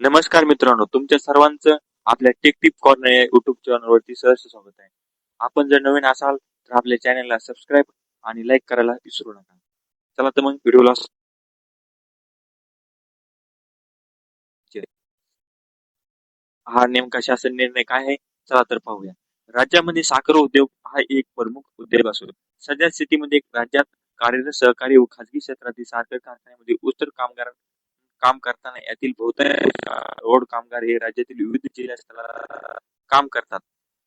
नमस्कार मित्रांनो, तुमच्या सर्वांचं आपल्या टेक टिप कॉर्नर या युट्यूब चॅनलवरती सहर्ष स्वागत आहे. आपण जर नवीन असाल तर आपल्या चॅनलला सबस्क्राईब आणि लाईक करायला विसरू नका. चला तर मग व्हिडिओला हा नेमका शासन निर्णय काय आहे चला तर पाहूया. राज्यामध्ये साखर उद्योग हा एक प्रमुख उद्योग असून सध्या स्थितीमध्ये राज्यात कार्यरत सहकारी व खाजगी क्षेत्रातील साखर कारखान्यामध्ये उत्तर कामगार काम करताना यातील बहुतांश रोड कामगार हे राज्यातील विविध जिल्ह्यात काम करतात.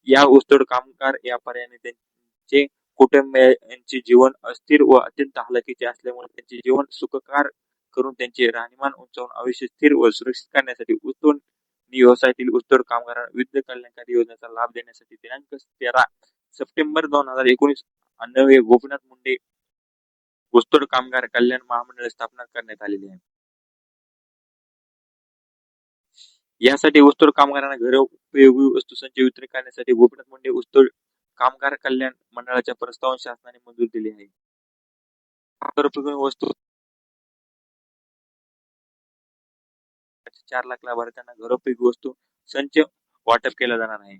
या ऊसतोड कामगार व्यापाऱ्याने त्यांचे कुटुंबियांचे जीवन अस्थिर व अत्यंत हलाखीचे असल्यामुळे त्यांचे जीवन सुखकर करून त्यांचे राहणीमान उंचावून आयुष्य स्थिर व सुरक्षित करण्यासाठी ऊसतोड व्यवसायातील ऊसतोड कामगारांना विविध कल्याणकारी योजनेचा लाभ देण्यासाठी दिनांक 13 सप्टेंबर 2019 अन्वये गोपीनाथ मुंडे ऊसतोड कामगार कल्याण महामंडळ स्थापना करण्यात आलेली आहे. यासाठी ऊसतोड कामगारांना घरोपयोगी वस्तूंचे वितरण करण्यासाठी गोपीनाथ मुंडे ऊसतोड कामगार कल्याण मंडळाच्या प्रस्तावास शासनाने मंजूर दिली आहे. घरोपयोगी वस्तू 4 लाख लाभार्थ्यांना घरोपयोगी वस्तू संच वाटप केला जाणार आहे.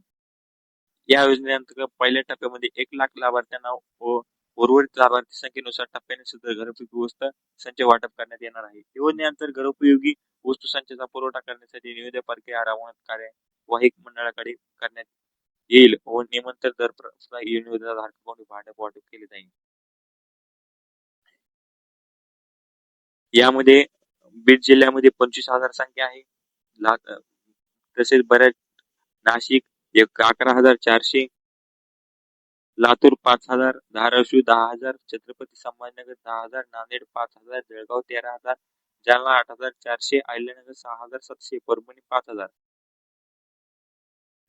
या योजनेअंतर्गत पहिल्या टप्प्यामध्ये 1 लाख लाभार्थ्यांना व उर्वरित लाभार्थी संख्येनुसार टप्प्याने सुद्धा घरोपयोगी वस्तू संच वाटप करण्यात येणार आहे. योजनेअंतर्गत घरोपयोगी वस्तू संचाचा पुरवठा करण्यासाठी निविदा प्रक्रिया राबवण्यात कार्यवाही मंडळाकडे करण्यात येईल व निमंत्रण दर निविदा धारकांकडून भांडवल वाटप केले जाईल. यामध्ये बीड जिल्ह्यामध्ये 25,000 संख्या आहे. तसेच बऱ्याच नाशिक 11,400, लातूर 5,000, धाराशिव 10,000, छत्रपती संभाजीनगर 10,000, नांदेड 5,000, जळगाव 13,000, जालना 8,400, अहिल्यानगर 6,700, परभणी 5,000.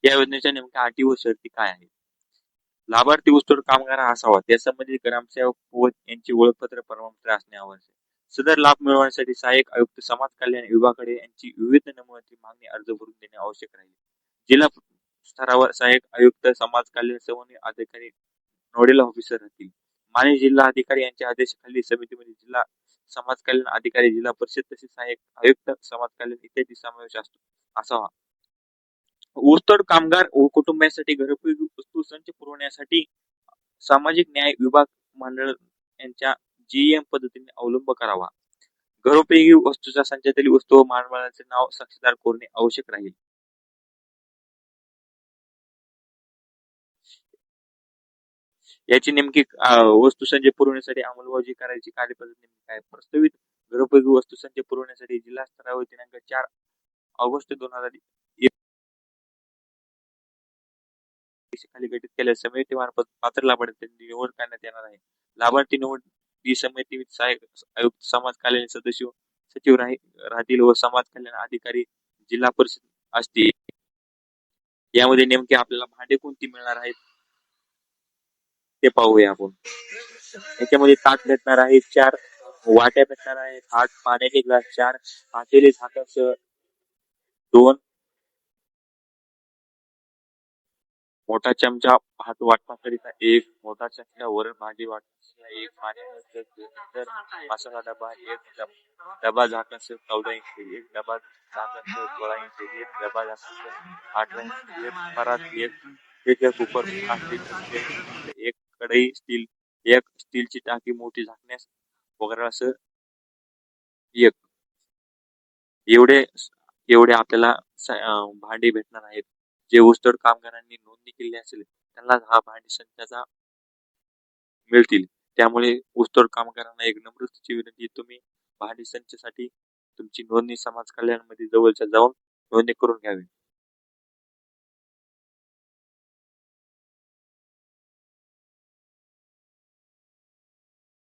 या योजनेच्या नेमक्या अटी व शर्ती काय आहेत? लाभार्थी ऊसतोड कामगार असावा, त्यासंबंधी ग्रामसेवक व यांची ओळखपत्र प्रमाणपत्र असणे आवश्यक. सदर लाभ मिळवण्यासाठी सहाय्यक आयुक्त समाज कल्याण विभागाकडे यांची विविध नमुन्याची मागणी अर्ज भरून देणे आवश्यक राहील. जिल्हा स्तरावर सहाय्यक आयुक्त समाज कल्याण समन्वय अधिकारी नोडल ऑफिसर राहतील. मान्य जिल्हा अधिकारी यांच्या आदेशाखाली समितीमध्ये जिल्हा समाज कल्याण अधिकारी, जिल्हा परिषद तसेच सहाय्यक आयुक्त समाज कल्याण इत्यादी समावेश असावा. ऊसतोड कामगार व कुटुंबासाठी घरोपयोगी वस्तू संच पुरवण्यासाठी सामाजिक न्याय विभाग मंडळ यांच्या जीएम पद्धतीने अवलंब करावा. घरोपयोगी वस्तूच्या संचातील वस्तू व मालमत्तेचे नाव साक्षीदार करणे आवश्यक राहील. याची नेमकी वस्तू संच पुरवण्यासाठी अंमलबजावणी करायची कार्यपद्धती नेमकी काय? प्रस्तावित घरोपयोगी वस्तू संच पुरवण्यासाठी जिल्हा स्तरावर दिनांक 4 ऑगस्ट 2021 खाली गठीत केलेल्या समितीमार्फत पात्र लाभार्थ्यांची निवड करण्यात येणार आहे. लाभार्थी निवड ही समिती सहाय्यक आयुक्त समाज कल्याण सदस्य सचिव राहतील व समाज कल्याण अधिकारी जिल्हा परिषद असतील. यामध्ये नेमके आपल्याला भांडे कोणती मिळणार आहेत ते पाहूया आपण. याच्यामध्ये ताट भेटणार आहे 4, वाट्या भेटणार आहेत 8, पाण्याचे ग्लास 4, पातेले झाकासह 2, मोठा चमचा भात वाटण्याकरिता 1, मोठा चमचा वरण भाजी वाटण्याकरिता 1, पाण्यानंतर मसाला डबा 1, डबा झाकणसह 14 इंच, 1 डबा झाकणसह 16 इंच, 1 डबा झाकणसह 18 इंच, 1 परात, 1 प्रेशर कुकर 5 लिटर, 1 कढई स्टील, 1 स्टीलची टाकी मोठी झाकण्यास वगैरेसह 1. एवढे आपल्याला भांडी भेटणार आहेत. जे ऊसतोड कामगारांनी नोंदणी केली असेल त्यांना हा भांडी संचाचा मिळतील. त्यामुळे ऊसतोड कामगारांना एक नम्र विनंती, तुम्ही भांडी संचासाठी तुमची नोंदणी समाज कल्याण मध्ये जवळच्या जाऊन नोंदणी करून घ्यावी.